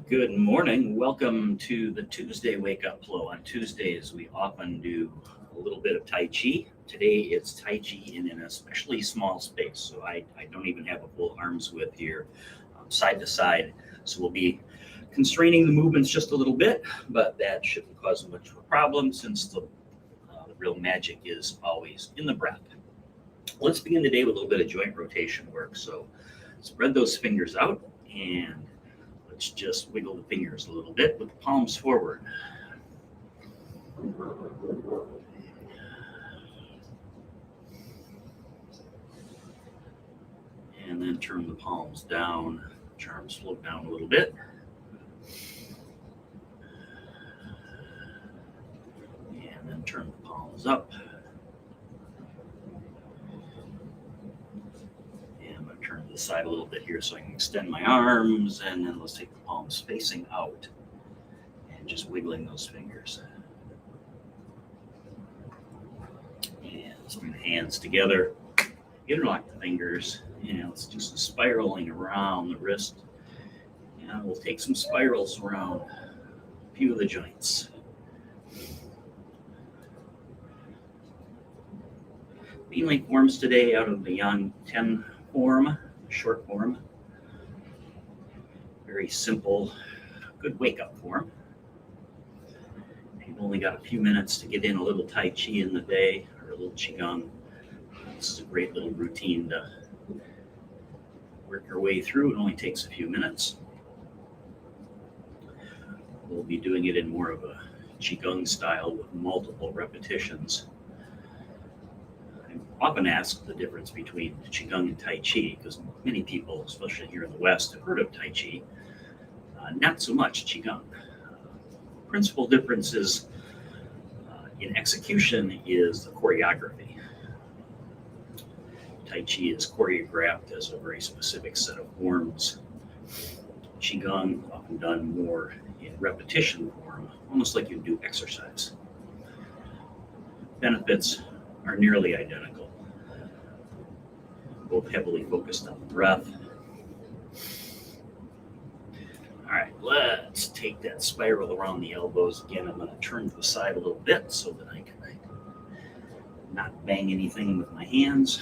Good morning. Welcome to the Tuesday Wake Up Flow. On Tuesdays, we often do a little bit of Tai Chi. Today, it's Tai Chi in an especially small space. So I don't even have a full arm's width here, side to side. So we'll be constraining the movements just a little bit, but that shouldn't cause much of a problem since the real magic is always in the breath. Let's begin today with a little bit of joint rotation work. So spread those fingers out and let's just wiggle the fingers a little bit with the palms forward. And then turn the palms down, arms float down a little bit. And then turn the palms up. And I'm going to turn to the side a little bit here so I can extend my arms. And then let's take the palms facing out and just wiggling those fingers. And let's bring the hands together. Interlock the fingers. And let's do some spiraling around the wrist. And we'll take some spirals around a few of the joints. Mainly forms today out of the Yang 10 form, short form. Very simple, good wake-up form. You've only got a few minutes to get in a little Tai Chi in the day or a little Qigong. This is a great little routine to work your way through. It only takes a few minutes. We'll be doing it in more of a Qigong style with multiple repetitions. I'm often asked the difference between Qigong and Tai Chi because many people, especially here in the West, have heard of Tai Chi. Not so much Qigong. Principal differences in execution is the choreography. Tai Chi is choreographed as a very specific set of forms. Qigong often done more in repetition form, almost like you do exercise. Benefits are nearly identical. Both heavily focused on the breath. All right, let's take that spiral around the elbows again. I'm going to turn to the side a little bit so that I can not bang anything with my hands.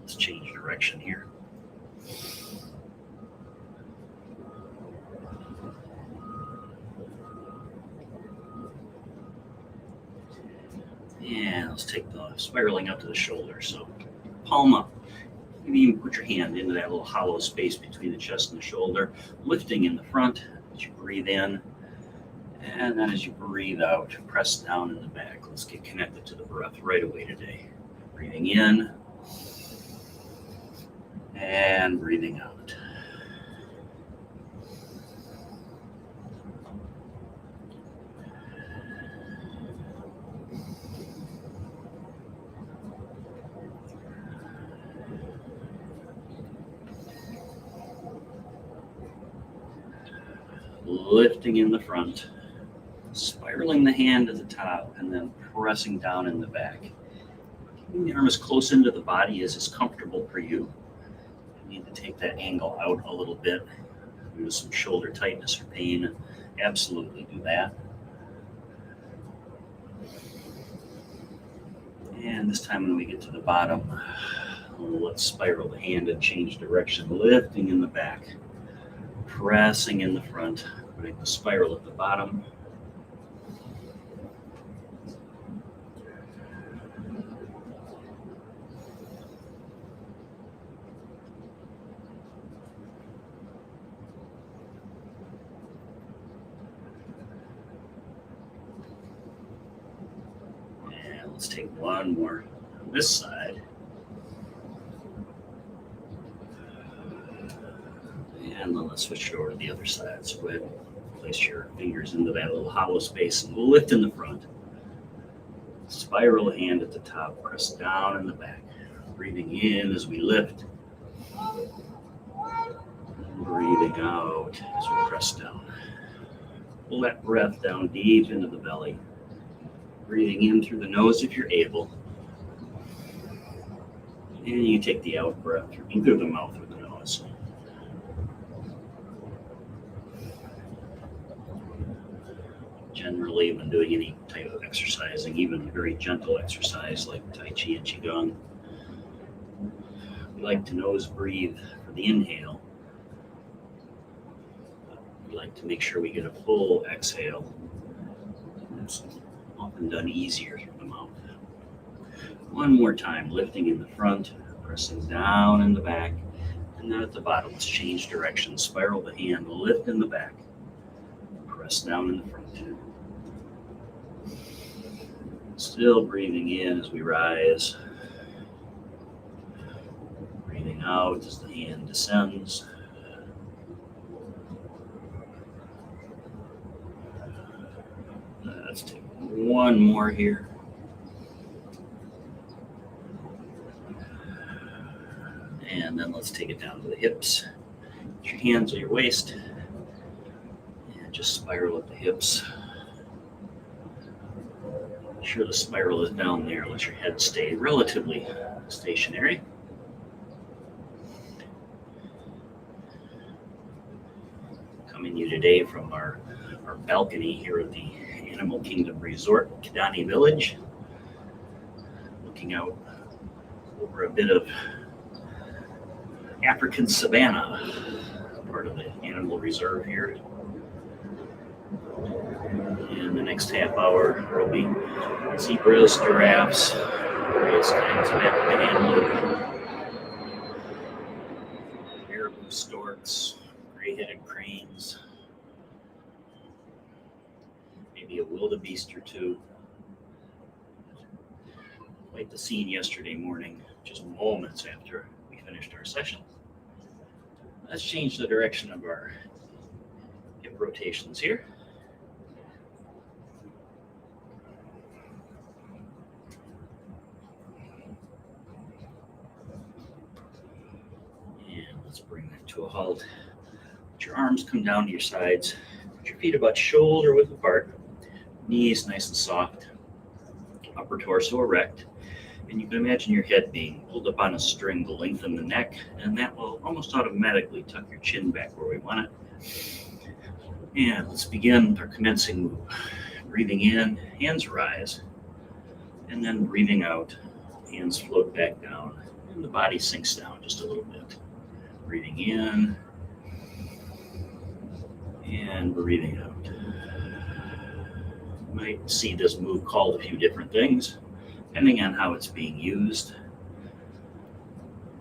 Let's change direction here. And let's take the spiraling up to the shoulder. So palm up. Maybe even put your hand into that little hollow space between the chest and the shoulder, lifting in the front as you breathe in. And then as you breathe out, press down in the back. Let's get connected to the breath right away today. Breathing in and breathing out. Lifting in the front, spiraling the hand at the top, and then pressing down in the back. Keeping the arm as close into the body as is comfortable for you. You need to take that angle out a little bit. If there's some shoulder tightness or pain, absolutely do that. And this time when we get to the bottom, let's spiral the hand and change direction, lifting in the back, pressing in the front, putting the spiral at the bottom. And let's take one more on this side. And then let's switch it over to the other side. So go ahead and place your fingers into that little hollow space and we'll lift in the front. Spiral hand at the top, press down in the back. Breathing in as we lift. Breathing out as we press down. Pull that breath down deep into the belly. Breathing in through the nose if you're able. And you take the out breath through either the mouth or the nose. Generally, when doing any type of exercising, even very gentle exercise like Tai Chi and Qigong, we like to nose breathe for the inhale. We like to make sure we get a full exhale. It's often done easier through the mouth. One more time, lifting in the front, pressing down in the back, and then at the bottom, let's change direction. Spiral the hand, lift in the back, press down in the front. Still breathing in as we rise. Breathing out as the hand descends. Let's take one more here. And then let's take it down to the hips. Put your hands on your waist. And just spiral at the hips. Make sure the spiral is down there. Let your head stay relatively stationary. Coming to you today from our balcony here at the Animal Kingdom Resort, Kidani Village. Looking out over a bit of African savanna, part of the animal reserve here. In the next half hour, there will be zebras, giraffes, various kinds of African antelope, caribou, storks, gray-headed cranes, maybe a wildebeest or two. Quite the scene yesterday morning, just moments after we finished our session. Let's change the direction of our hip rotations here. And let's bring that to a halt. Let your arms come down to your sides. Put your feet about shoulder width apart. Knees nice and soft. Upper torso erect. And you can imagine your head being pulled up on a string to lengthen the neck, and that will almost automatically tuck your chin back where we want it. And let's begin our commencing move. Breathing in, hands rise, and then breathing out, hands float back down, and the body sinks down just a little bit. Breathing in, and breathing out. You might see this move called a few different things, depending on how it's being used.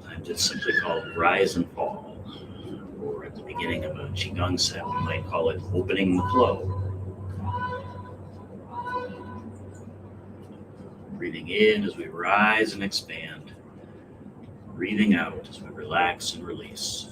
Sometimes it's simply called rise and fall. Or at the beginning of a Qigong set, we might call it opening the flow. Breathing in as we rise and expand. Breathing out as we relax and release.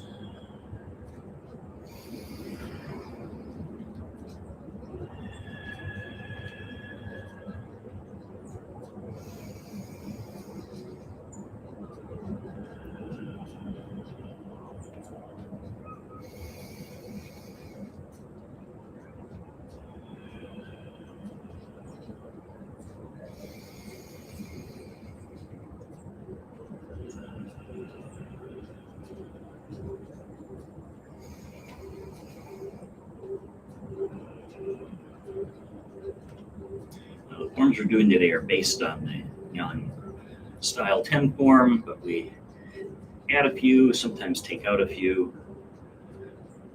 The forms we're doing today are based on the Yang style 10 form, but we add a few, sometimes take out a few,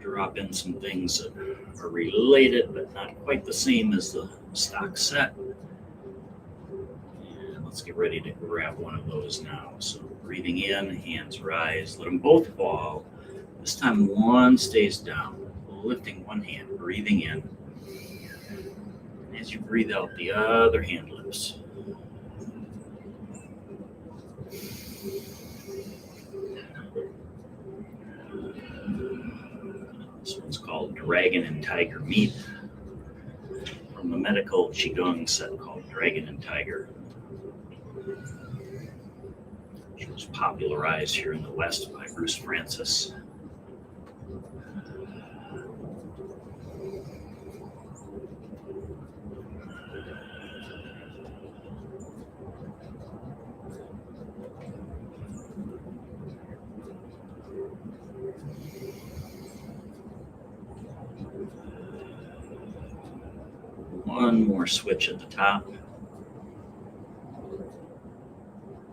drop in some things that are related but not quite the same as the stock set. And let's get ready to grab one of those now. So breathing in, hands rise, let them both fall. This time one stays down, lifting one hand, breathing in. As you breathe out, the other hand lifts. This one's called Dragon and Tiger Meet, from the medical Qigong set called Dragon and Tiger, which was popularized here in the West by Bruce Francis. one more switch at the top.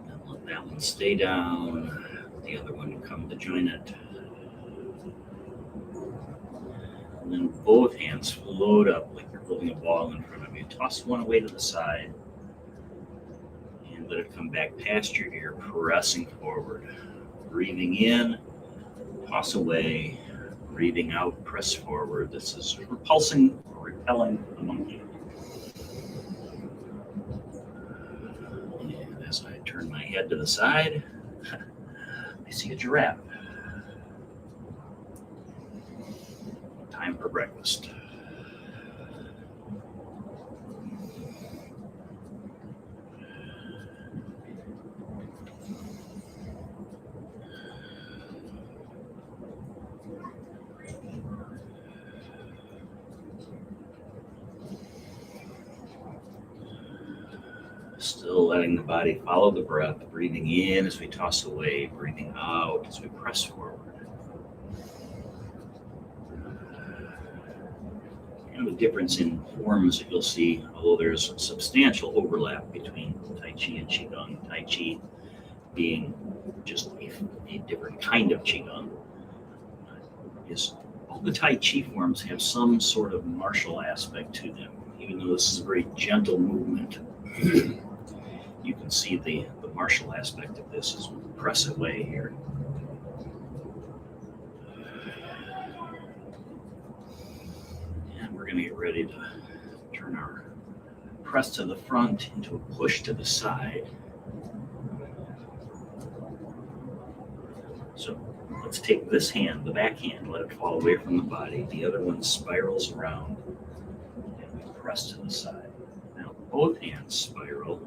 And let that one stay down. The other one come to join it. And then both hands float up like you're holding a ball in front of you. Toss one away to the side. And let it come back past your ear, pressing forward. Breathing in, toss away. Breathing out, press forward. This is repelling the monkey. And as I turn my head to the side, I see a giraffe. Time for breakfast. Still letting the body follow the breath, breathing in as we toss away, breathing out as we press forward. And the difference in forms that you'll see, although there's substantial overlap between Tai Chi and Qigong, Tai Chi being just a different kind of Qigong, is all the Tai Chi forms have some sort of martial aspect to them, even though this is a very gentle movement. You can see the martial aspect of this as we press away here. And we're going to get ready to turn our press to the front into a push to the side. So let's take this hand, the back hand, let it fall away from the body. The other one spirals around and we press to the side. Now both hands spiral.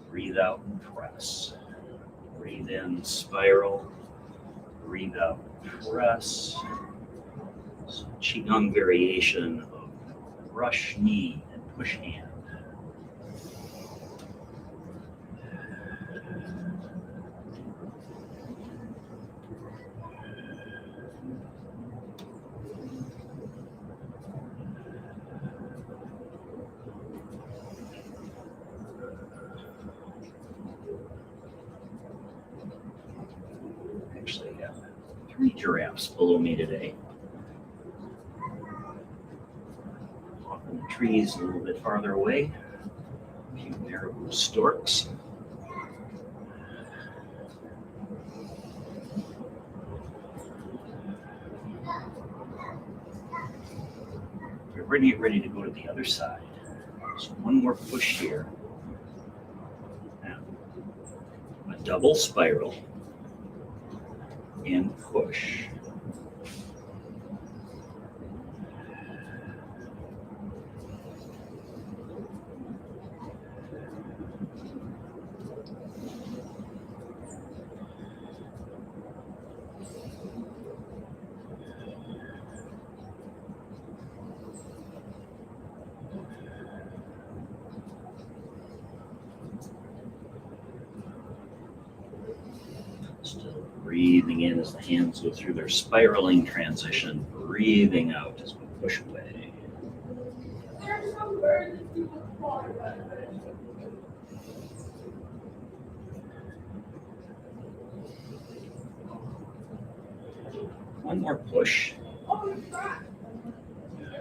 Breathe out and press. Breathe in, spiral. Breathe out, press. So Qigong variation of brush knee and push hand. Actually, I have 3 giraffes below me today. Off in the trees a little bit farther away, a few marabou storks. We're ready to go to the other side. So one more push here. Now, a double spiral. And push. Still breathing in as the hands go through their spiraling transition, breathing out as we push away. One more push.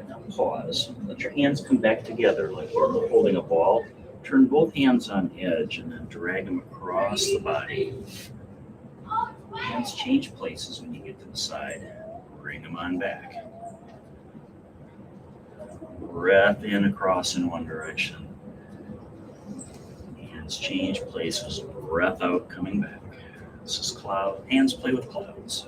Now pause. Let your hands come back together like you're holding a ball. Turn both hands on edge and then drag them across the body. Hands change places when you get to the side. Bring them on back. Breath in across in one direction. Hands change places. Breath out coming back. This is cloud. Hands play with clouds.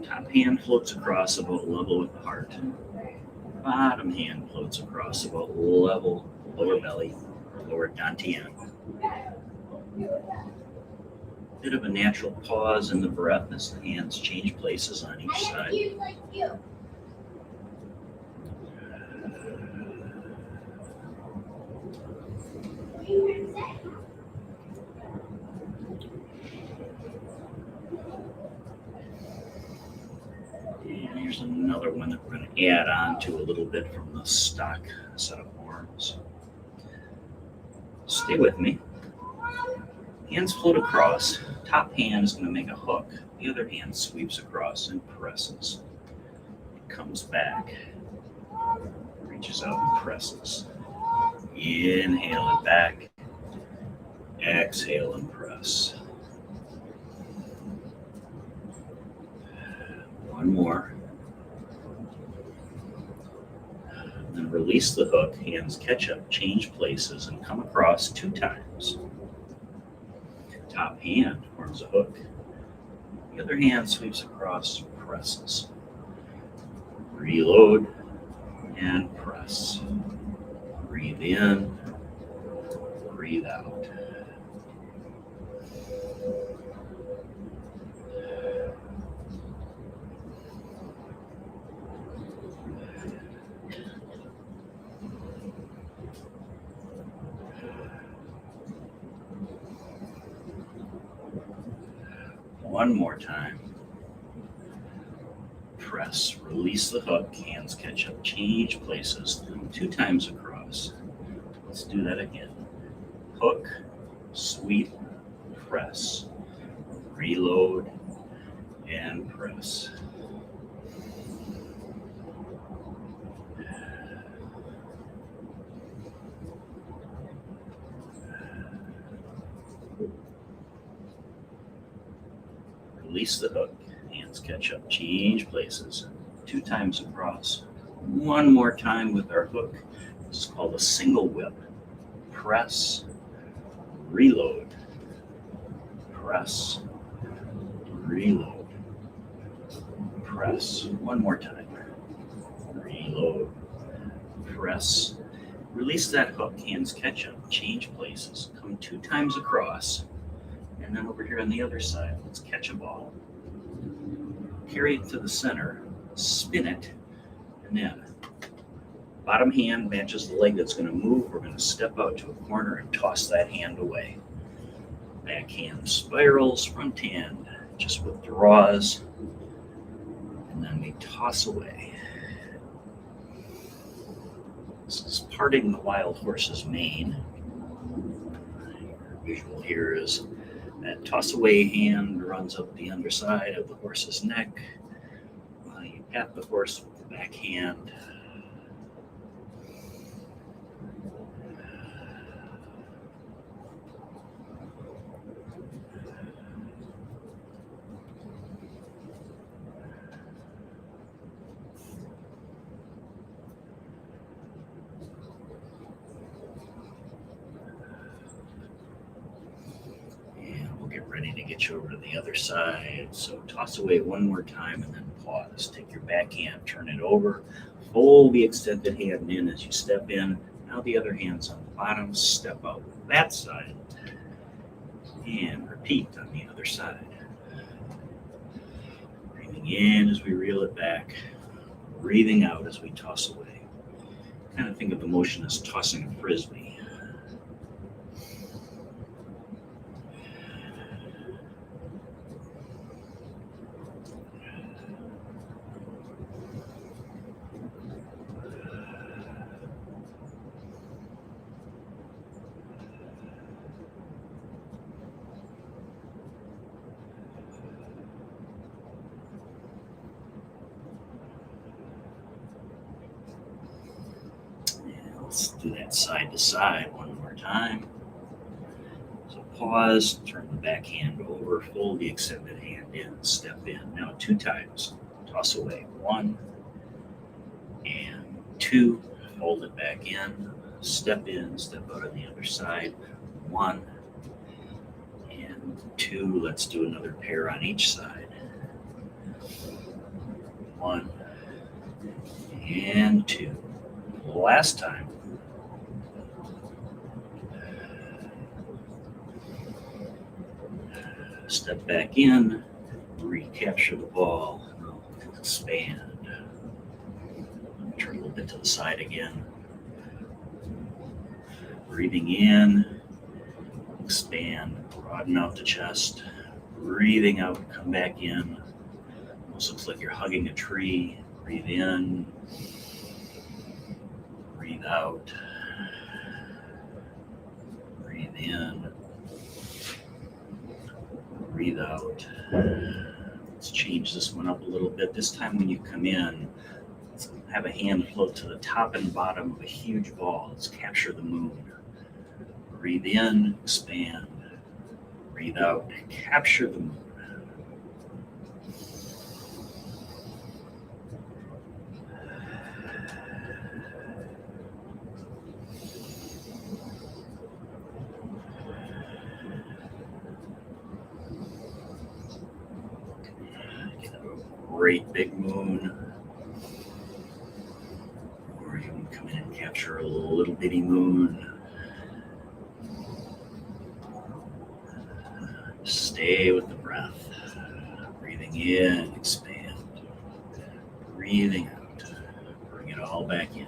Top hand floats across about level with the heart. Bottom hand floats across about level, lower belly, or lower dantian. Bit of a natural pause in the breath as the hands change places on each side. then we're going to add on to a little bit from the stock set of forms. Stay with me. Hands float across. Top hand is going to make a hook. The other hand sweeps across and presses. It comes back. Reaches out and presses. Inhale it back. Exhale and press. One more. Then release the hook. Hands catch up, change places, and come across 2 times. Top hand forms a hook. The other hand sweeps across, presses. Reload and press. Breathe in, breathe out. One more time. Press, release the hook, hands catch up, change places, 2 times across. Let's do that again. Hook, sweep, press, reload, and press. Release the hook, hands catch up, change places, 2 times across. One more time with our hook. This is called a single whip. Press, reload, press, reload, press. One more time. Reload, press. Release that hook, hands catch up, change places, come 2 times across. And then over here on the other side, let's catch a ball. Carry it to the center, spin it, and then bottom hand matches the leg that's going to move. We're going to step out to a corner and toss that hand away. Back hand spirals, front hand just withdraws, and then we toss away. This is parting the wild horse's mane. Your visual here is that toss away hand runs up the underside of the horse's neck. You pat the horse with the back hand. Ready to get you over to the other side. So toss away one more time and then pause. Take your back hand, turn it over, fold the extended hand in as you step in. Now the other hand's on the bottom, step out with that side, and repeat on the other side. Breathing in as we reel it back, breathing out as we toss away. Kind of think of the motion as tossing a frisbee. Let's do that side to side one more time. So pause, turn the back hand over, fold the extended hand in, step in. Now 2 times. Toss away 1 and 2. Fold it back in, step out on the other side. 1 and 2. Let's do another pair on each side. 1 and 2. Last time. Step back in, recapture the ball, expand. Turn a little bit to the side again. Breathing in, expand, broaden out the chest. Breathing out, come back in. Almost looks like you're hugging a tree. Breathe in. Breathe out. Breathe in. Breathe out. Let's change this one up a little bit. This time when you come in, let's have a hand float to the top and bottom of a huge ball. Let's capture the moon. Breathe in, expand. Breathe out, capture the moon. Get a great big moon. Or you can come in and capture a little bitty moon. Stay with the breath. Breathing in, expand. Breathing out. Bring it all back in.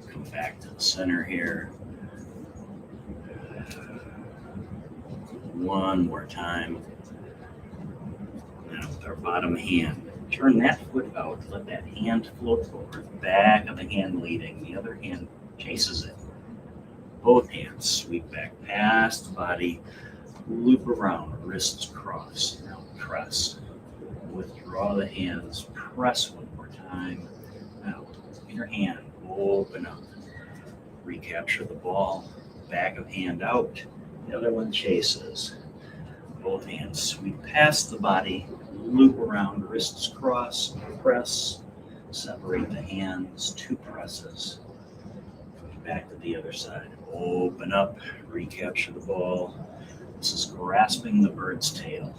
Come back to the center here. One more time. Now with our bottom hand, turn that foot out. Let that hand float forward. Back of the hand leading. The other hand chases it. Both hands sweep back past the body. Loop around. Wrists cross. Now press. Withdraw the hands. Press one more time. Out. Inner hand. Open up. Recapture the ball. Back of hand out. The other one chases. Both hands sweep past the body. Loop around. Wrists cross. Press. Separate the hands. Two presses. Back to the other side. Open up. Recapture the ball. This is grasping the bird's tail.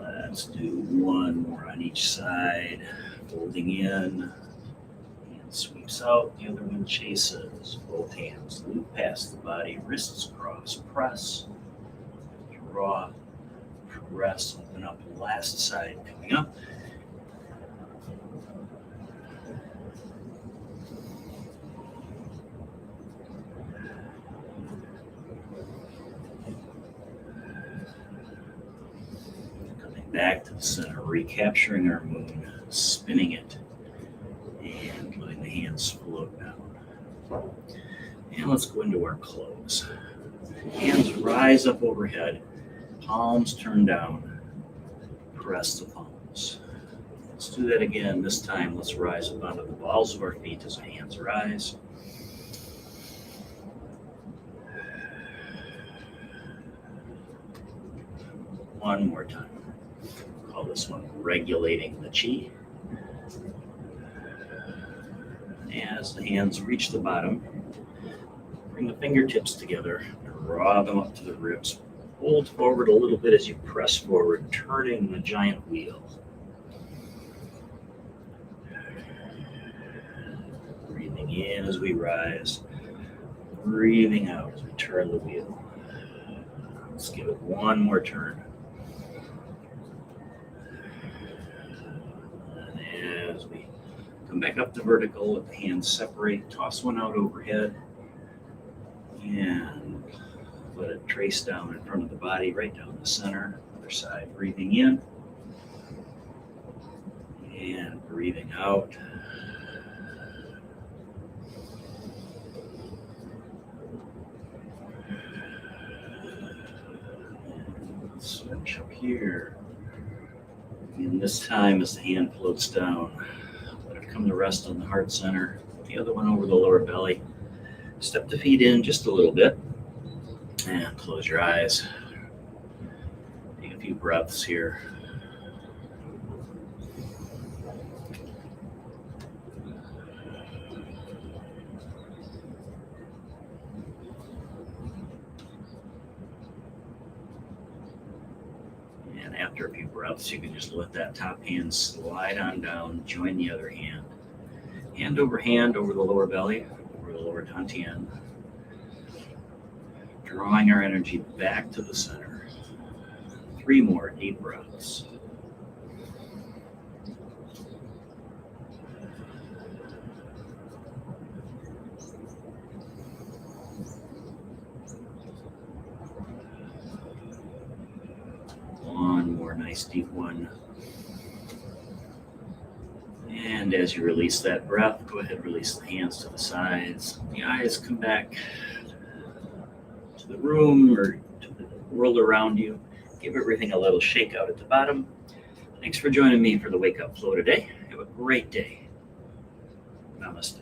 Let's do one more on each side. Folding in. Sweeps out, the other one chases. Both hands loop past the body, wrists cross, press, draw, press, open up. Last side coming up. Coming back to the center, recapturing our moon, spinning it. And letting the hands float down. And let's go into our close. Hands rise up overhead. Palms turn down. Press the palms. Let's do that again. This time, let's rise up onto the balls of our feet as our hands rise. One more time. Call this one regulating the chi. As the hands reach the bottom, bring the fingertips together, draw them up to the ribs. Hold forward a little bit as you press forward, turning the giant wheel. Breathing in as we rise, breathing out as we turn the wheel. Let's give it one more turn. And as we come back up to vertical, let the hands separate, toss one out overhead, and let it trace down in front of the body, right down the center. Other side, breathing in, and breathing out. Let's switch up here. And this time, as the hand floats down, let it come to rest on the heart center. The other one over the lower belly. Step the feet in just a little bit. And close your eyes. Take a few breaths here. And after a few breaths, you can just let that top hand slide on down, join the other hand. Hand over the lower belly, over the lower dantian. drawing our energy back to the center. 3 more deep breaths. One more nice deep one. And as you release that breath, go ahead and release the hands to the sides. The eyes come back to the room or to the world around you. Give everything a little shake out at the bottom. Thanks for joining me for the Wake Up Flow today. Have a great day. Namaste.